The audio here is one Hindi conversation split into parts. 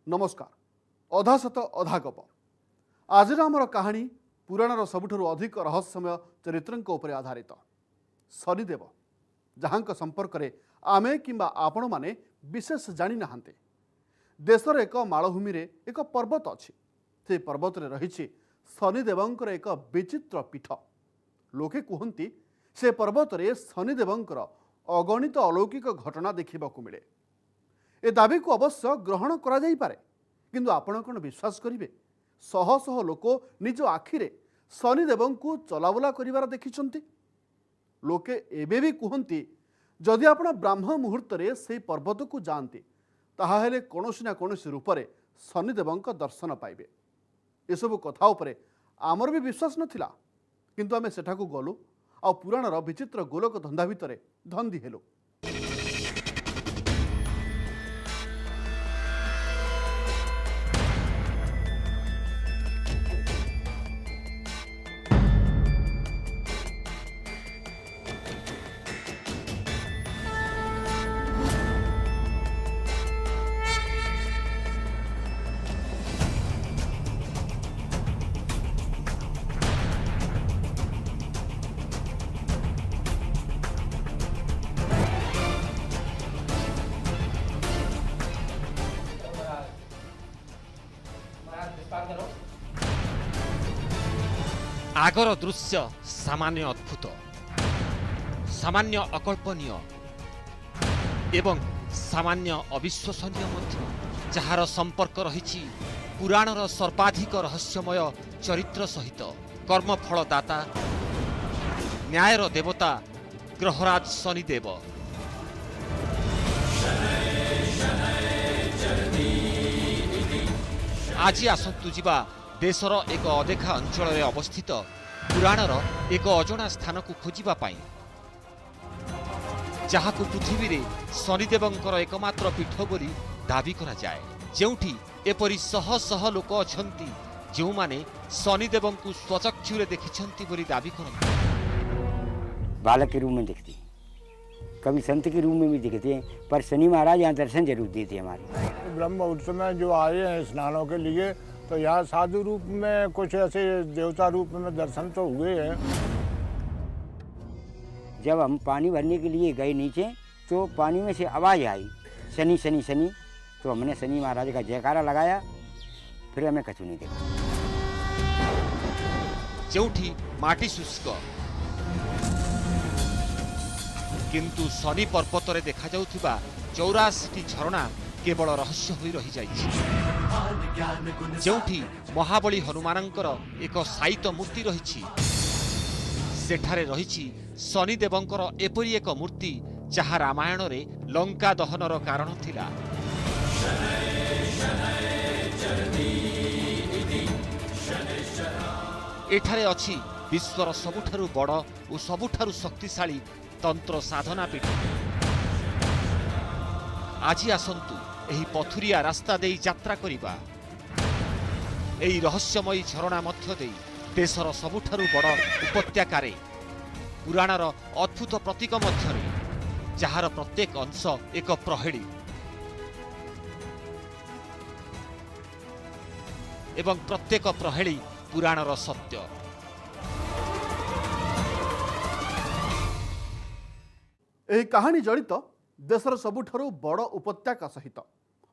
नमस्कार। अधा सत अधा गप आज आमर कहानी पुराणर सबुठु अधिक रहस्यमय चरित्रंक उपरे आधारित शनिदेव, जहां संपर्क में आमे किंबा आपण माने विशेष जानी नाहांते। देशर एक मालभूमि रे एक पर्वत अच्छी, से पर्वत रे रही शनिदेवंकर एक विचित्र पीठ। लोके कहती से पर्वत रे शनिदेवंकर अगणित अलौकिक घटना देखा मिले। ए दाबी को अवश्य ग्रहण करा जाई पारे, किंतु आपण कौन विश्वास करेंगे? शह शह लोक निज आखिरे शनिदेव को चलाबुला कर देखिं। लोके एबे भी कहती जदि आपण ब्राह्म मुहूर्त से पर्वत को जाती ताहले कौनसी ना कौनसी रूप से शनिदेव दर्शन पाइबे। एसबू कथा उपरे आमर भी विश्वास नथिला, किंतु आमे सेठाकू गलु आ पुराणर विचित्र गोलक धंदा भितर धंदी हेलु। आगर दृश्य सामान्य अद्भुत, सामान्य अकल्पनीय एवं सामान्य अविश्वसनीय मध्य, जार संपर्क रही पुराणर सर्वाधिक रहस्यमय चरित्र सहित। कर्मफलदाता, न्यायर देवता ग्रहराज शनिदेव। आज आसंतु जिबा देशर एक अदेखा अंचल में अवस्थित पुराणर एक अजणा स्थान को खोजिबा पाई, जहाकू पृथ्वी रे शनिदेवंकर एकमात्र पीठ बोली दाबी करा जाए। जेउठी एपरी शह शह लोक अछंती जो माने शनिदेवं को स्वचक्षुरे देखिछंती बोली दाबी करंती। बालक के रूप में दिखती, कभी संत के रूप में भी दिखते हैं, पर शनि महाराज यहाँ दर्शन जरूर देते हमारे। ब्रह्म मुहूर्त में जो आए हैं स्नानों के लिए, तो यहाँ साधु रूप में कुछ ऐसे देवता रूप में दर्शन तो हुए हैं। जब हम पानी भरने के लिए गए नीचे, तो पानी में से आवाज़ आई शनि शनि शनि, तो हमने शनि महाराज का जयकारा लगाया, फिर हमें कछु नहीं देखा। जेउठी माटी शुष्क किंतु शनि पर्वत रे देखा जाउथिबा 84टी झरणा केवल रहस्य होई रही जाइछि। जेउठी महाबली हनुमानंकर एक साइत मूर्ति रही, सेठारे रही शनिदेवंकर एपरी एक मूर्ति जहा रामायण रे लंका दहनर कारण थिला। एठारे अछि विश्वर सबुठारु बड़ और सबुठारु शक्तिशाली तंत्र साधना पीठ। आज आसंतु एही पथुरिया रास्ता देई यात्रा करिबा, एही रहस्यमयी झरणा मध्य देई देशर सबुठारु बड़ उपत्यकारे पुराणर अद्भुत प्रतीक मध्यरे, जहार प्रत्येक अंश एक प्रहेड़ी एवं प्रत्येक प्रहेड़ी पुराणर सत्य। यह कहानी जड़ित देशर सबुठारु बड़ उपत्यका सहित।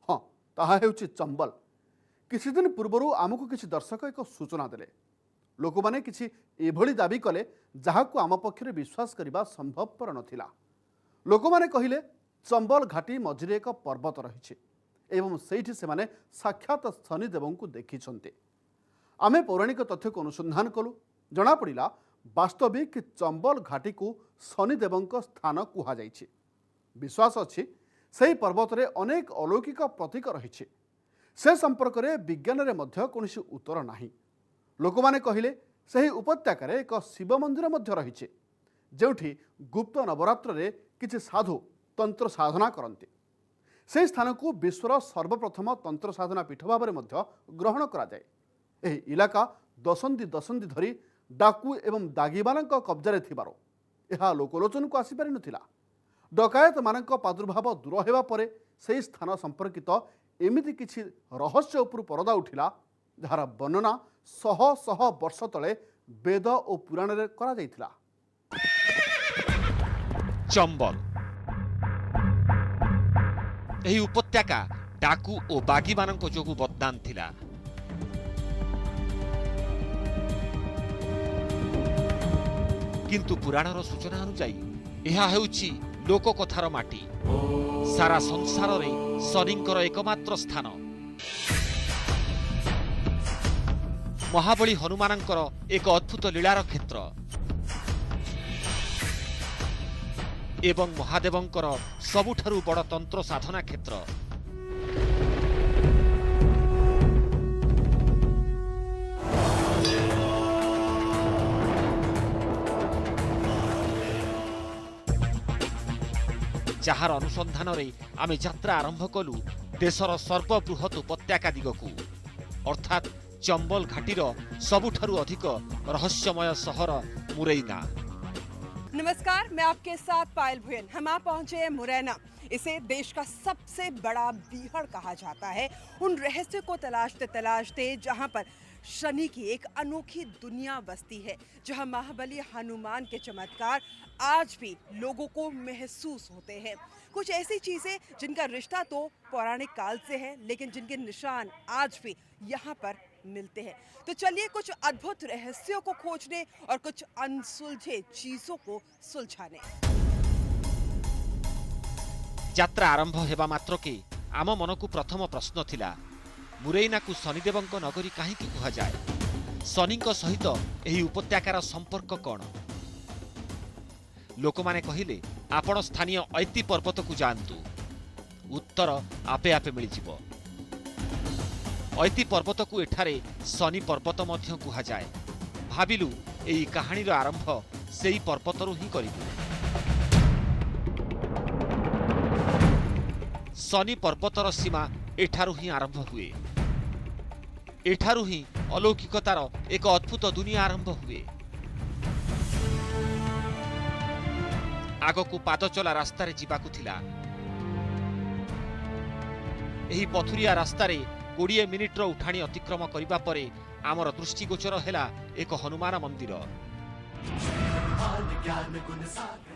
हाँ, ताहा हेउछि चंबल। किछि दिन पूर्व आमको किछि दर्शक एक सूचना देले। लोक माने किछि एभली दाबी कले जहाकू आम पक्षरे विश्वास करबा संभवपर नथिला। लोक माने कहिले चंबल घाटी मझिरे एक पर्वत रहिछि एवं सेठी से माने साक्षात शनिदेवं को देखिछन्ते। आमे पौराणिक तथ्य को अनुसंधान कलु, जना पड़िला वास्तविक चंबल घाटी को शनिदेवं स्थान कुहा जाइछि। विश्वास अछि सेही पर्वत रे अनेक अलौकिक प्रतीक रहिछि। से संपर्क रे विज्ञान रे मध्य कोनोसी उत्तर नाही। लोक माने कहिले सेही उपत्यका रे एक शिव मंदिर मध्य रहिछि, जेउठी गुप्त नवरात्र रे किछि साधु तंत्र साधना करन्ति। से स्थान को विश्वर सर्वप्रथम तंत्र साधना पीठ भाव में ग्रहण करा जाए। एही इलाका दशंधि दशंधि धरी डाकू एवं दागीवाला कब्जा थिबारो यह लोकलोचन को आसीपारि नथिला। डकायत मानक प्रादुर्भाव दूर हेबा परे ସେହି ସ୍ଥାନ ସମ୍ପର୍କିତ ଏମିତି କିଛି ରହସ୍ୟ ଉପରୁ ପରଦା ଉଠିଲା ଯାହାର ବର୍ଣ୍ଣନା ଶହ ଶହ ବର୍ଷ ତଳେ ବେଦ ଓ ପୁରାଣରେ କରାଯାଇଥିଲା। ଚମ୍ବଲ ଏହି ଉପତ୍ୟକା ଡାକୁ ଓ ବାଗୀମାନଙ୍କ ଯୋଗୁଁ ବଦନାମ ଥିଲା। କିନ୍ତୁ ପୁରାଣର ସୂଚନା ଅନୁଯାୟୀ ଏହା ହେଉଛି ଲୋକକଥାର ମାଟି, ସାରା ସଂସାରରେ ଶନିଙ୍କର ଏକମାତ୍ର ସ୍ଥାନ। ମହାବଳୀ ହନୁମାନଙ୍କର ଏକ ଅଦ୍ଭୁତ ଲୀଳାର କ୍ଷେତ୍ର ଏବଂ ମହାଦେବଙ୍କର ସବୁଠାରୁ ବଡ଼ ତନ୍ତ୍ର ସାଧନା କ୍ଷେତ୍ର। ଯାହାର ଅନୁସନ୍ଧାନରେ ଆମେ ଯାତ୍ରା ଆରମ୍ଭ କଲୁ ଦେଶର ସର୍ବବୃହତ ଉପତ୍ୟକା ଦିଗକୁ, ଅର୍ଥାତ୍ ଚମ୍ବଲ ଘାଟିର ସବୁଠାରୁ ଅଧିକ ରହସ୍ୟମୟ ସହର मुरैना। नमस्कार, मैं आपके साथ पायल भुयन। हम आप पहुंचे हैं मुरैना। इसे देश का सबसे बड़ा बीहड़ कहा जाता है। उन रहस्य को तलाशते तलाशते जहां पर शनि की एक अनोखी दुनिया बसती है, जहां महाबली हनुमान के चमत्कार आज भी लोगों को महसूस होते हैं। कुछ ऐसी चीजें जिनका रिश्ता तो पौराणिक काल से है, लेकिन जिनके निशान आज भी यहाँ पर मिलते हैं। तो चलिए कुछ अद्भुत रहस्यों को खोजने और कुछ अनसुलझे चीजों को सुलझाने। ଯାତ୍ରା ଆରମ୍ଭ ହେବା ମାତ୍ରକେ ଆମ ମନକୁ ପ୍ରଥମ ପ୍ରଶ୍ନ ଥିଲା, ମୁରୈନାକୁ ଶନିଦେବଙ୍କ ନଗରୀ କାହିଁକି କୁହାଯାଏ? ଶନିଙ୍କ ସହିତ ଏହି ଉପତ୍ୟକାର ସମ୍ପର୍କ କ'ଣ? ଲୋକମାନେ କହିଲେ, ଆପଣ ସ୍ଥାନୀୟ ଐତି ପର୍ବତକୁ ଯାଆନ୍ତୁ, ଉତ୍ତର ଆପେ ଆପେ ମିଳିଯିବ। ଐତି ପର୍ବତକୁ ଏଠାରେ ଶନି ପର୍ବତ ମଧ୍ୟ କୁହାଯାଏ। ଭାବିଲୁ ଏହି କାହାଣୀର ଆରମ୍ଭ ସେହି ପର୍ବତରୁ ହିଁ କରିବୁ। ଶନି ପର୍ବତର ସୀମା ଏଠାରୁ ହିଁ ଆରମ୍ଭ ହୁଏ। ଏଠାରୁ ହିଁ ଅଲୌକିକତାର ଏକ ଅଦ୍ଭୁତ ଦୁନିଆ ଆରମ୍ଭ ହୁଏ। ଆଗକୁ ପାଦଚଲା ରାସ୍ତାରେ ଯିବାକୁ ଥିଲା। ଏହି ପଥୁରିଆ ରାସ୍ତାରେ 20 ମିନିଟର ଉଠାଣି ଅତିକ୍ରମ କରିବା ପରେ ଆମର ଦୃଷ୍ଟିଗୋଚର ହେଲା ଏକ ହନୁମାନ ମନ୍ଦିର,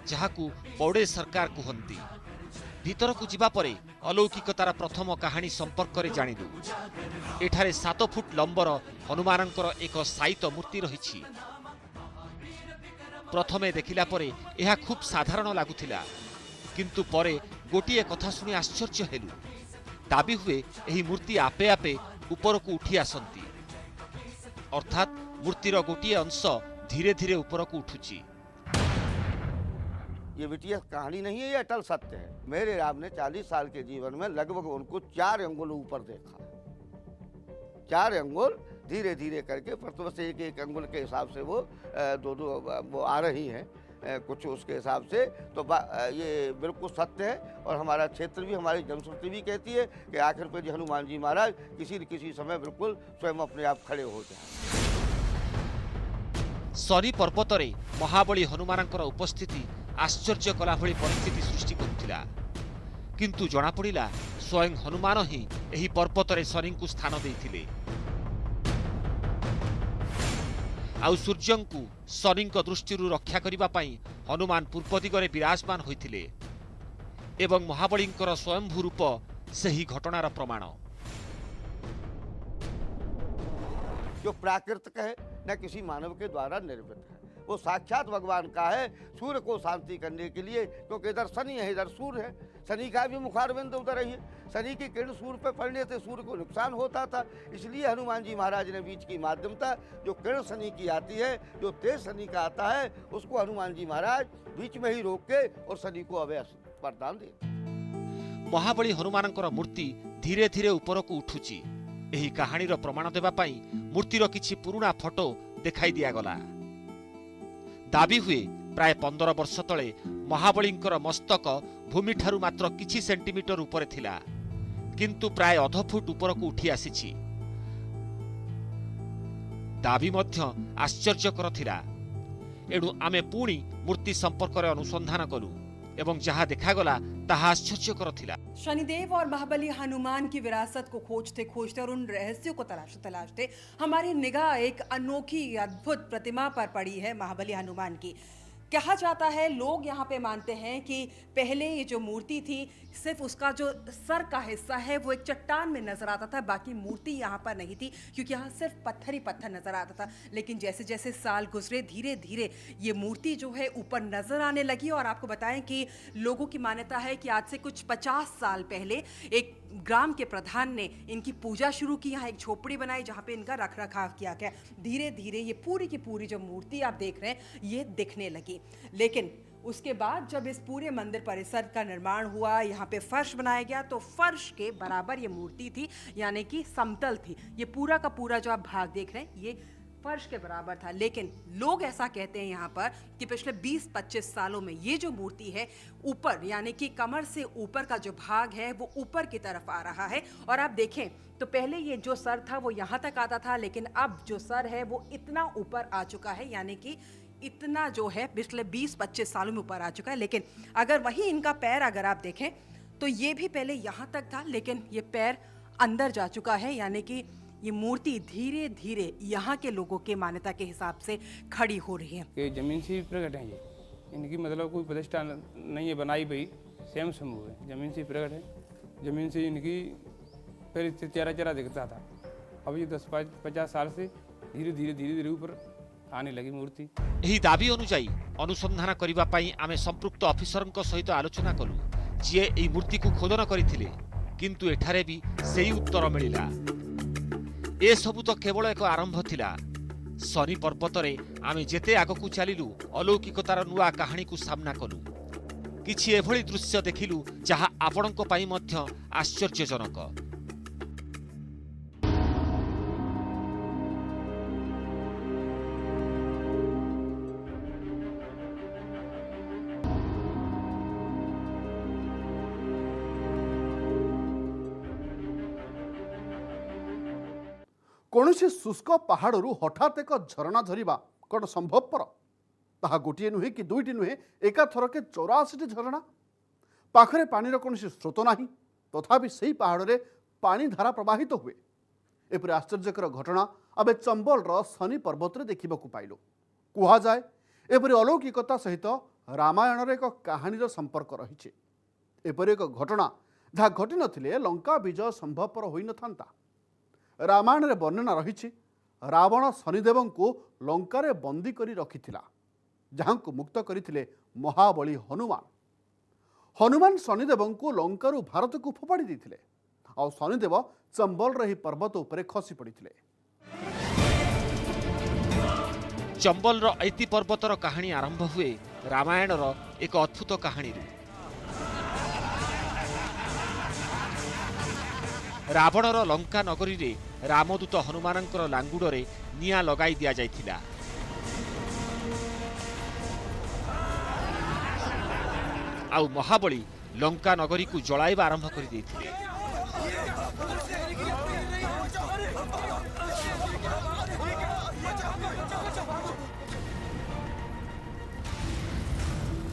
ଯାହାକୁ ପୌଡ଼େ ସରକାର କୁହନ୍ତି। ଭିତରକୁ ଯିବା ପରେ ଅଲୌକିକତାର ପ୍ରଥମ କାହାଣୀ ସମ୍ପର୍କରେ ଜାଣିଲୁ। ଏଠାରେ 7 ଫୁଟ ଲମ୍ବର ହନୁମାନଙ୍କର ଏକ ସାଇତ ମୂର୍ତ୍ତି ରହିଛି। ପ୍ରଥମେ ଦେଖିଲା ପରେ ଏହା ଖୁବ୍ ସାଧାରଣ ଲାଗୁଥିଲା, କିନ୍ତୁ ପରେ ଗୋଟିଏ କଥା ଶୁଣି ଆଶ୍ଚର୍ଯ୍ୟ ହେଲୁ। ଦାବି ହୁଏ ଏହି ମୂର୍ତ୍ତି ଆପେ ଆପେ ଉପରକୁ ଉଠି ଆସନ୍ତି, ଅର୍ଥାତ୍ ମୂର୍ତ୍ତିର ଗୋଟିଏ ଅଂଶ ଧୀରେ ଧୀରେ ଉପରକୁ ଉଠୁଛି। ये बिटिया कहानी नहीं है, ये अटल सत्य है। मेरे राम ने 40 साल के जीवन में लगभग उनको 4 अंगुल ऊपर देखा। 4 अंगुल धीरे धीरे करके प्रथम से एक अंगुल के हिसाब से वो दो वो आ रही हैं कुछ उसके हिसाब से। तो ये बिल्कुल सत्य है और हमारा क्षेत्र भी, हमारी जनश्रुति भी कहती है कि आखिर पे हनुमान जी महाराज किसी न किसी समय बिल्कुल स्वयं अपने आप खड़े हो जाए। ଶନି ପର୍ବତରେ ମହାବଳୀ ହନୁମାନଙ୍କର ଉପସ୍ଥିତି ଆଶ୍ଚର୍ଯ୍ୟ କଲା ଭଳି ପରିସ୍ଥିତି ସୃଷ୍ଟି କରୁଥିଲା। କିନ୍ତୁ ଜଣାପଡ଼ିଲା ସ୍ୱୟଂ ହନୁମାନ ହିଁ ଏହି ପର୍ବତରେ ଶନିଙ୍କୁ ସ୍ଥାନ ଦେଇଥିଲେ। ଆଉ ସୂର୍ଯ୍ୟଙ୍କୁ ଶନିଙ୍କ ଦୃଷ୍ଟିରୁ ରକ୍ଷା କରିବା ପାଇଁ ହନୁମାନ ପୂର୍ବ ଦିଗରେ ବିରାଜମାନ ହୋଇଥିଲେ ଏବଂ ମହାବଳୀଙ୍କର ସ୍ୱୟଂଭୂ ରୂପ ସେହି ଘଟଣାର ପ୍ରମାଣ। जो प्राकृतिक है न किसी मानव के द्वारा निर्मित है, वो साक्षात भगवान का है सूर्य को शांति करने के लिए, क्योंकि इधर शनि है इधर सूर्य है। शनि का भी मुखारबिंद उधर ही है। शनि की किरण सूर्य पर पड़ने से सूर्य को नुकसान होता था, इसलिए हनुमान जी महाराज ने बीच की माध्यमता जो किरण शनि की आती है, जो तेज शनि का आता है, उसको हनुमान जी महाराज बीच में ही रोक के और शनि को अभय वरदान दे। ମହାବଳୀ ହନୁମାନଙ୍କର ମୂର୍ତ୍ତି ଧୀରେ ଧୀରେ ଉପରକୁ ଉଠୁଛି। ଏହି କାହାଣୀର ପ୍ରମାଣ ଦେବା ପାଇଁ ମୂର୍ତ୍ତିର କିଛି ପୁରୁଣା ଫଟୋ ଦେଖାଇ ଦିଆଗଲା। ଦାବି ହୁଏ ପ୍ରାୟ 15 ବର୍ଷ ତଳେ ମହାବଳୀଙ୍କର ମସ୍ତକ ଭୂମିଠାରୁ ମାତ୍ର କିଛି ସେଣ୍ଟିମିଟର ଉପରେ ଥିଲା, କିନ୍ତୁ ପ୍ରାୟ ଅଧ ଫୁଟ ଉପରକୁ ଉଠି ଆସିଛି। ଦାବି ମଧ୍ୟ ଆଶ୍ଚର୍ଯ୍ୟକର ଥିଲା। ଏଣୁ ଆମେ ପୁଣି ମୂର୍ତ୍ତି ସମ୍ପର୍କରେ ଅନୁସନ୍ଧାନ କଲୁ। एवं जहां देखागला ताहा आश्चर्यकर थिला। शनिदेव और महाबली हनुमान की विरासत को खोजते खोजते और उन रहस्यों को तलाशते तलाशते हमारी निगाह एक अनोखी अद्भुत प्रतिमा पर पड़ी है, महाबली हनुमान की। कहा जाता है, लोग यहाँ पे मानते हैं कि पहले ये जो मूर्ति थी, सिर्फ उसका जो सर का हिस्सा है वो एक चट्टान में नजर आता था, बाकी मूर्ति यहाँ पर नहीं थी, क्योंकि यहाँ सिर्फ पत्थर ही पत्थर नजर आता था। लेकिन जैसे जैसे साल गुजरे, धीरे धीरे ये मूर्ति जो है ऊपर नजर आने लगी। और आपको बताएं कि लोगों की मान्यता है कि आज से कुछ 50 साल पहले एक ग्राम के प्रधान ने इनकी पूजा शुरू की, यहाँ एक झोपड़ी बनाई जहाँ पे इनका रख रखाव किया गया। धीरे धीरे ये पूरी की पूरी जो मूर्ति आप देख रहे हैं ये दिखने लगी। लेकिन उसके बाद जब इस पूरे मंदिर परिसर का निर्माण हुआ, यहाँ पे फर्श बनाया गया, तो फर्श के बराबर ये मूर्ति थी, यानी कि समतल थी। ये पूरा का पूरा जो आप भाग देख रहे हैं ये फर्श के बराबर था। लेकिन लोग ऐसा कहते हैं यहाँ पर कि पिछले 20-25 सालों में ये जो मूर्ति है ऊपर, यानी कि कमर से ऊपर का जो भाग है वो ऊपर की तरफ आ रहा है। और आप देखें तो पहले ये जो सर था वो यहाँ तक आता था, लेकिन अब जो सर है वो इतना ऊपर आ चुका है, यानी कि इतना जो है पिछले 20-25 सालों में ऊपर आ चुका है। लेकिन अगर वही इनका पैर अगर आप देखें तो ये भी पहले यहाँ तक था, लेकिन ये पैर अंदर जा चुका है, यानी कि ये मूर्ति धीरे धीरे यहाँ के लोगों के मान्यता के हिसाब से खड़ी हो रही है। कि जमीन से प्रकट है, ये इनकी मतलब कोई प्रतिष्ठा नहीं है बनाई भाई, स्वयं समूह है, जमीन से प्रकट है। जमीन से इनकी पहले चेहरा चेहरा दिखता था, अब ये 10-50 साल से धीरे धीरे ऊपर आने लगी मूर्ति। एही दाबी अनुसार अनुसंधान करिबा पई आमे संपृक्त ऑफिसरଙ୍କ सहित आलोचना कलु, जे एही मूर्ति को खोदन करिथिले, किंतु एठारे भी सेही उत्तर मिलिला। ए सबु तो केवल एक आरंभ थिला। शनि पर्वतरे आमे जेते आगकू चलिलु, अलौकिकतार नुआ कहानी को सामना कलु। किछि एभली दृश्य देखिलु जहा आपणଙ୍କ पई मध्य आश्चर्यजनक। कौनसी शुष्क पहाड़ू हठात एक झरणा झरिबा कौन संभवपर? ताहा गोटे नुहे कि दुईटी नुहे, एकाथर के 84 झरणा। पाखरे पानीर कौन स्रोत नहीं, तथापि से पहाड़ में पानी धारा प्रवाहित हुए। एपरि आश्चर्यकर घटना आबे चंबलर शनि पर्वत में देखा पाइलु। कह जाए एपरि अलौकिकता सहित रामायण एक कहानीर संपर्क रही। एपरि एक घटना जहाँ घटी नथिले लंका विजय संभवपर होई नथांता। रामायण रे वर्णना रही, रावण शनिदेव को लंकारे बंदी करी रखिथिला, जहां को मुक्त करथिले महाबली हनुमान। हनुमान शनिदेव को लंकारु भारत को फोपाड़ी देथिले, और शनिदेव चंबल रही पर्वत उपरे खसी पड़िथिले। चंबल ऐति पर्वतर कहानी आरंभ हुए रामायणर एक अद्भुत कहानी। रावणर लंका नगरी रे रामदूत हनुमानंकर लांगुडरे निया लगाई दिया जाइथिला। आउ महाबली लंका नगरी को जलाइबा आरंभ कर देथिले।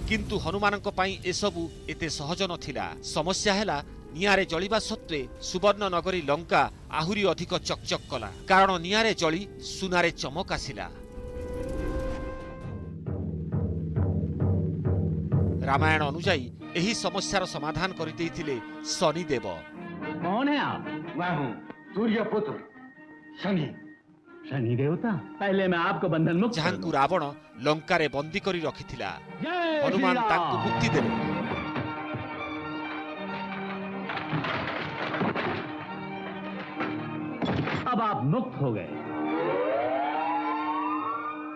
किंतु हनुमानंक पई एसबु एते सहज नथिला। समस्या हैला नियारे जलिबा सत्वे सुवर्ण नगरी लंका आहुरी अधिक चकचक कला, कारण नियारे जली सुनारे चमक आसिला। रामायण अनुसार एही समस्यार समाधान करि देथिले शनिदेव। कौन है आप? मैं हूँ सूर्यपुत्र शनि, शनि देवता। पहले मैं आपको बंधन मुक्त जहां को रावण लंकारे बंदी करी रखिथिला, हनुमान तांको मुक्ति देले। अब आप मुक्त हो गए।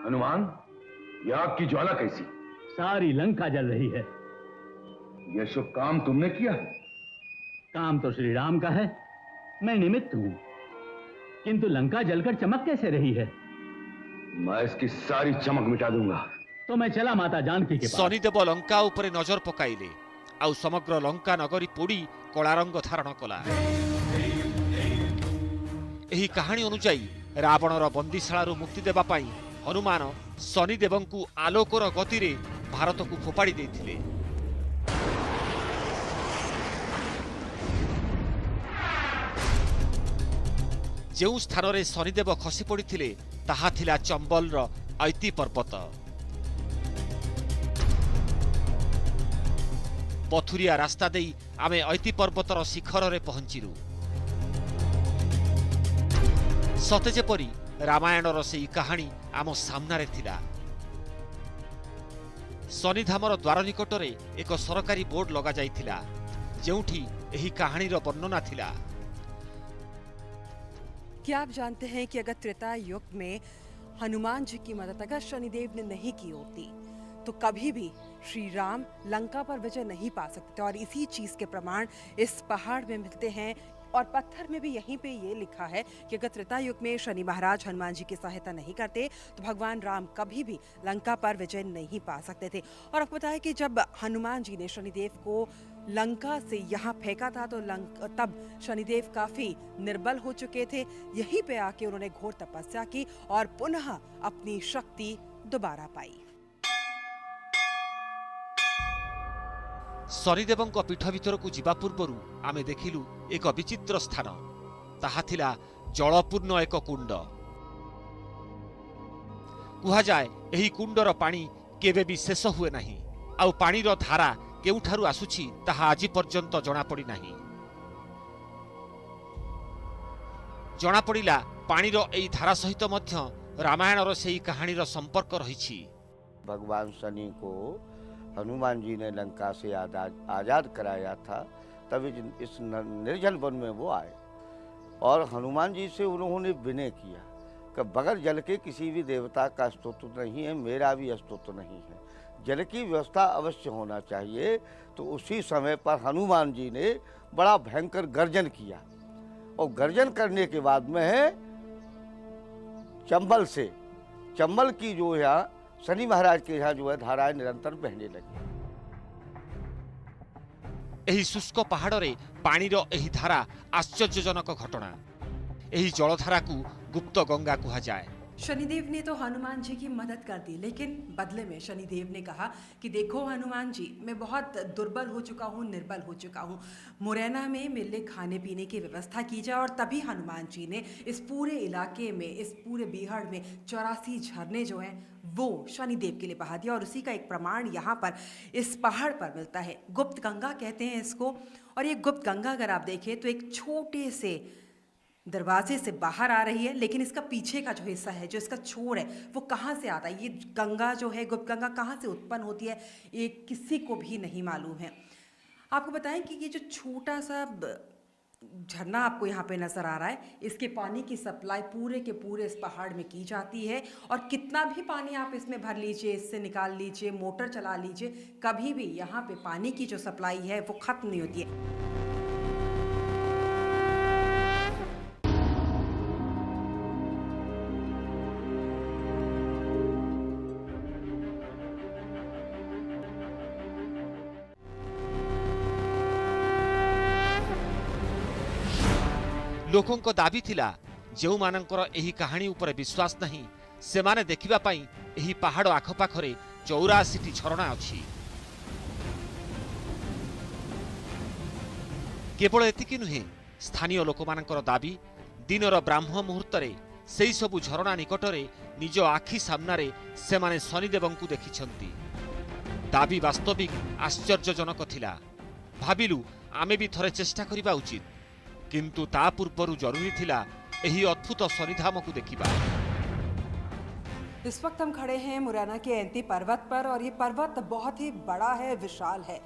हनुमान, ये आग की ज्वाला कैसी? सारी लंका जल रही है। यह शुभ काम तुमने किया है? काम तो श्री राम का है, मैं निमित्त हूं। किंतु लंका जलकर चमक कैसे रही है? मैं इसकी सारी चमक मिटा दूंगा। तो मैं चला माता जानकी के पास। शनिदेव लंका उपरे नजर पकाइले, आउ समग्र लंका नगरी पोड़ी कला रंग धारण कला। एही कहानी अनुसार रावणर बंदीशाला मुक्ति देबा पाई हनुमान शनिदेव को आलोकर गति रे भारत को फोपाड़ी देथिले। ଯେଉଁ ସ୍ଥାନରେ ଶନିଦେବ ଖସି ପଡ଼ିଥିଲେ ତାହା ଥିଲା ଚମ୍ବଲର ଐତି ପର୍ବତ। ପଥୁରିଆ ରାସ୍ତା ଦେଇ ଆମେ ଐତି ପର୍ବତର ଶିଖରରେ ପହଞ୍ଚିଲୁ। ସତେ ଯେପରି ରାମାୟଣର ସେହି କାହାଣୀ ଆମ ସାମ୍ନାରେ ଥିଲା। ଶନିଧାମର ଦ୍ୱାର ନିକଟରେ ଏକ ସରକାରୀ ବୋର୍ଡ ଲଗାଯାଇଥିଲା, ଯେଉଁଠି ଏହି କାହାଣୀର ବର୍ଣ୍ଣନା ଥିଲା। क्या आप जानते हैं कि अगर त्रेता युग में हनुमान जी की मदद अगर शनिदेव ने नहीं की होती तो कभी भी श्री राम लंका पर विजय नहीं पा सकते थे। और इसी चीज के प्रमाण इस पहाड़ में मिलते हैं और पत्थर में भी यहीं पे ये लिखा है कि अगर त्रेता युग में शनि महाराज हनुमान जी की सहायता नहीं करते तो भगवान राम कभी भी लंका पर विजय नहीं पा सकते थे। और आपको पता है कि जब हनुमान जी ने शनिदेव को लंका से यहाँ फेंका था तो तब शनिदेव काफी निर्बल हो चुके थे। यहीं पे आके उन्होंने घोर तपस्या की और पुनः अपनी शक्ति दोबारा पाई। शनिदेवଙ୍କ पीठ भितरକୁ ଯିବା ପୂର୍ବରୁ ଆମେ ଦେଖିଲୁ ଏକ ବିଚିତ୍ର ସ୍ଥାନ। ତାହା ଥିଲା ଜଳପୂର୍ଣ୍ଣ ଏକ କୁଣ୍ଡ। କୁହାଯାଏ ଏହି କୁଣ୍ଡର ପାଣି କେବେ ବି ଶେଷ ହୁଏ ନାହିଁ, ଆଉ ପାଣିର ଧାରା କେଉଁଠାରୁ ଆସୁଛି ତାହା ଆଜି ପର୍ଯ୍ୟନ୍ତ ଜଣାପଡ଼ି ନାହିଁ। ଜଣାପଡ଼ିଲା ପାଣିର ଏହି ଧାରା ସହିତ ମଧ୍ୟ ରାମାୟଣର ସେହି କାହାଣୀର ସମ୍ପର୍କ ରହିଛି। भगवान शनि को हनुमान जी ने लंका से आज़ाद कराया था, तभी इस निर्जन वन में वो आए और हनुमान जी से उन्होंने विनय किया कि बगैर जल के किसी भी देवता का स्तोत्र नहीं है, मेरा भी स्तोत्र नहीं है, जल की व्यवस्था अवश्य होना चाहिए। तो उसी समय पर हनुमान जी ने बड़ा भयंकर गर्जन किया और गर्जन करने के बाद में है चंबल की जो है शनि महाराज के यहाँ जो है धाराएं निरंतर बहने लगी। ଏହି ଶୁଷ୍କ ପାହାଡ଼ରେ ପାଣିର ଏହି ଧାରା ଆଶ୍ଚର୍ଯ୍ୟଜନକ ଘଟଣା। ଏହି ଜଳଧାରାକୁ ଗୁପ୍ତ ଗଙ୍ଗା କୁହାଯାଏ। शनिदेव ने तो हनुमान जी की मदद कर दी, लेकिन बदले में शनिदेव ने कहा कि देखो हनुमान जी, मैं बहुत दुर्बल हो चुका हूँ, निर्बल हो चुका हूँ, मुरैना में मेरे लिए खाने पीने की व्यवस्था की जाए। और तभी हनुमान जी ने इस पूरे इलाके में, इस पूरे बीहड़ में 84 झरने जो हैं वो शनिदेव के लिए बहा दिया। और उसी का एक प्रमाण यहाँ पर इस पहाड़ पर मिलता है। गुप्त गंगा कहते हैं इसको। और ये गुप्त गंगा अगर आप देखें तो एक छोटे से दरवाजे से बाहर आ रही है, लेकिन इसका पीछे का जो हिस्सा है, जो इसका छोर है, वो कहाँ से आता है, ये गंगा जो है, गुप्त गंगा कहाँ से उत्पन्न होती है, ये किसी को भी नहीं मालूम है। आपको बताएं कि ये जो छोटा सा झरना आपको यहाँ पे नज़र आ रहा है, इसके पानी की सप्लाई पूरे के पूरे इस पहाड़ में की जाती है। और कितना भी पानी आप इसमें भर लीजिए, इससे निकाल लीजिए, मोटर चला लीजिए, कभी भी यहाँ पे पानी की जो सप्लाई है वो ख़त्म नहीं होती है। ଲୋକଙ୍କ ଦାବି ଥିଲା ଯେଉଁମାନଙ୍କର ଏହି କାହାଣୀ ଉପରେ ବିଶ୍ୱାସ ନାହିଁ ସେମାନେ ଦେଖିବା ପାଇଁ ଏହି ପାହାଡ଼ ଆଖପାଖରେ 84ଟି ଝରଣା ଅଛି। କେବଳ ଏତିକି ନୁହେଁ, ସ୍ଥାନୀୟ ଲୋକମାନଙ୍କର ଦାବି ଦିନର ବ୍ରାହ୍ମ ମୁହୂର୍ତ୍ତରେ ସେହି ସବୁ ଝରଣା ନିକଟରେ ନିଜ ଆଖି ସାମ୍ନାରେ ସେମାନେ ଶନିଦେବଙ୍କୁ ଦେଖିଛନ୍ତି। ଦାବି ବାସ୍ତବିକ ଆଶ୍ଚର୍ଯ୍ୟଜନକ ଥିଲା। ଭାବିଲୁ ଆମେ ବି ଥରେ ଚେଷ୍ଟା କରିବା ଉଚିତ, किंतु ता पूर्वरु जरूरी थिला एही अद्भुत शनिधामकु देखिबा। इस वक्त हम खड़े हैं मुरैना के एंती पर्वत पर और ये पर्वत बहुत ही बड़ा है, विशाल है।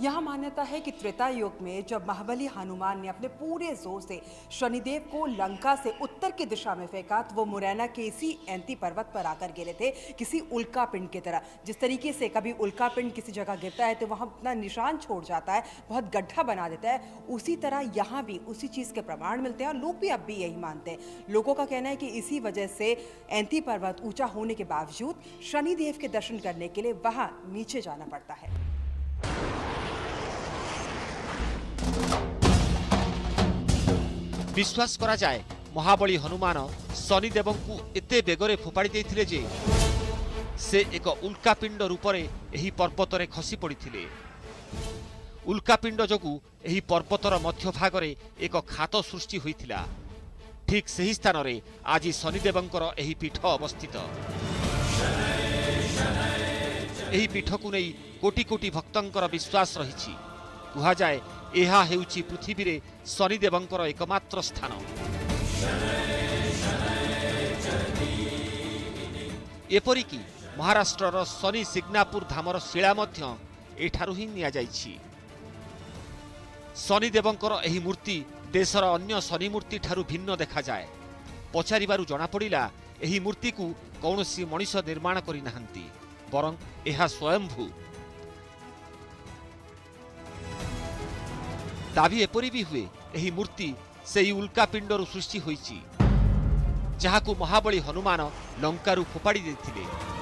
यहाँ मान्यता है कि त्रेता युग में जब महाबली हनुमान ने अपने पूरे जोर से शनिदेव को लंका से उत्तर की दिशा में फेंका तो वो मुरैना के इसी एंती पर्वत पर आकर गिरे थे, किसी उल्का पिंड की तरह। जिस तरीके से कभी उल्का पिंड किसी जगह गिरता है तो वहाँ अपना निशान छोड़ जाता है, बहुत गड्ढा बना देता है, उसी तरह यहाँ भी उसी चीज़ के प्रमाण मिलते हैं और लोग भी अब भी यही मानते हैं। लोगों का कहना है कि इसी वजह से एंती पर्वत ऊंचा होने के बावजूद शनिदेव के दर्शन करने के लिए वहाँ नीचे जाना पड़ता है। विश्वास करा जाए महाबली हनुमान शनिदेवंकु एते बेगरे फोपाड़ी देथिले जे से एक उल्कापिंड रूपरे एही पर्वतरे खसी पड़िथिले। उल्कापिंड जोगु एही पर्वतर मध्य भागरे एक खात सृष्टि होइथिला। ठीक सही स्थान रे आज शनिदेवंकर एही पीठ अवस्थित। एही पीठ को नहीं कोटी कोटी भक्तंकर विश्वास रही। कहा जाए यह हेउची पृथ्वी रे शनिदेवंकर एकमात्र स्थान। एपरिकी महाराष्ट्रर शनि सिग्नापुर धामर शिला मध्य एठारु ही निया जाइछि। शनिदेवंकर एही मूर्ति देशर अन्य शनि मूर्ति ठारु भिन्न देखा जाए। पचारिबारु जଣା पड़िला एही मूर्ति को कौनसी मनीष निर्माण करि नाहंती, बरं एहा स्वयंभू। दाबी एपरि भी हुए एही मूर्ति सेई उल्कापिंडरु सृष्टि होइछि, जहाकु महाबली हनुमान लंकारु फोपाड़ी देथिले।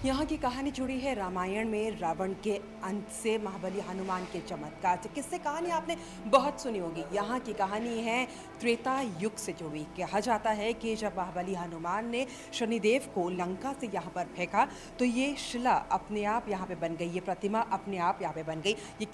यहाँ की कहानी जुड़ी है रामायण में रावण के अंत से महाबली हनुमान के चमत्कार से। किससे कहानी आपने बहुत सुनी होगी। यहाँ की कहानी है त्रेता युग से जुड़ी। कहा जाता है कि जब महाबली हनुमान ने शनिदेव को लंका से यहाँ पर फेंका तो ये शिला अपने आप यहाँ पे बन गई, ये प्रतिमा अपने आप यहाँ पे बन गई। ये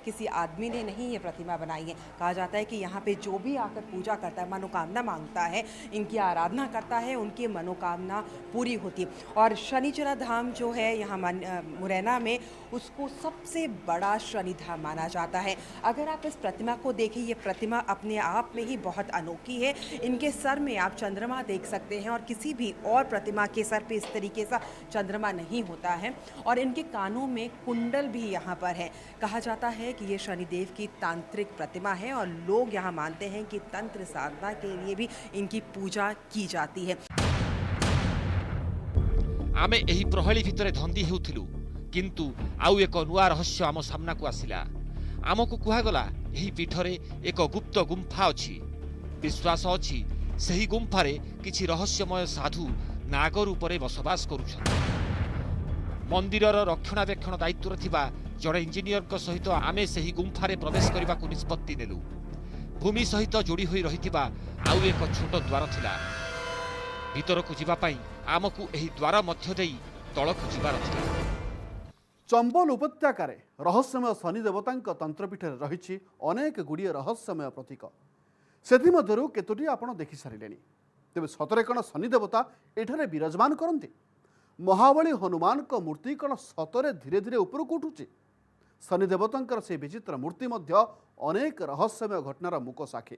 किसी आदमी ने नहीं ये प्रतिमा बनाई है। कहा जाता है कि यहाँ पे जो भी आकर पूजा करता है, मनोकामना मांगता है, इनकी आराधना करता है, उनकी मनोकामना पूरी होती है। और शनिचरा धाम जो है यहाँ मुरैना में, उसको सबसे बड़ा शनि धाम माना जाता है। अगर आप इस प्रतिमा को देखें, ये प्रतिमा अपने आप में ही बहुत अनोखी है। इनके सर में आप चंद्रमा देख सकते हैं और किसी भी और प्रतिमा के सर पे इस तरीके से चंद्रमा नहीं होता है। और इनके कानों में कुंडल भी यहाँ पर है। कहा जाता है कि ये शनिदेव की तांत्रिक प्रतिमा है और लोग यहाँ मानते हैं कि तंत्र साधना के लिए भी इनकी पूजा की जाती है। आमे एही प्रहली भितरे धंदी हेउथिलु, किंतु आउ एक नुआ रहस्य आम सामना को आसिला। आमको कुहागला एही पीठरे एक गुप्त गुंफा अछि। विश्वास अछि सही गुंफारे किछि रहस्यमय साधु नाग रूपरे बसवास करुछथि। मंदिरर रक्षणाबेक्षण दायित्व थिबा जड़े इंजीनियर सहित आमे सही गुंफारे प्रवेश करने को निष्पत्ति नेलु। भूमि सहित जोड़ी होई रहिथिबा आउ एक छोट द्वार थिला। भीतर को जीवा पाई आमकु एही द्वार मध्य देई तळकु जीवार थिला। चंबल उपत्यकार रहस्यमय शनि देवता तंत्रपीठे रही अनेक गुड़िए रहस्यमय प्रतीक। से केतोटी आपण देखि सारे। तेज सतरे कण शनि देवता एठारे विराजमान करती? महाबली हनुमान का मूर्ति कण सतरे धीरे धीरे उपरକୁ उठुची? शनि देवता से विचित्र मूर्ति मध्य अनेक रहस्यमय घटनार मुक साक्षी।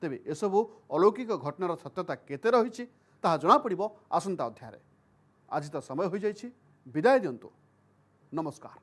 तेबे एसबू अलौकिक घटनार सत्यता केते रही ताहा जना पड़िबो आसंता अध्याय। आज तो समय हो जाइछि, विदाय दियंतु। नमस्कार।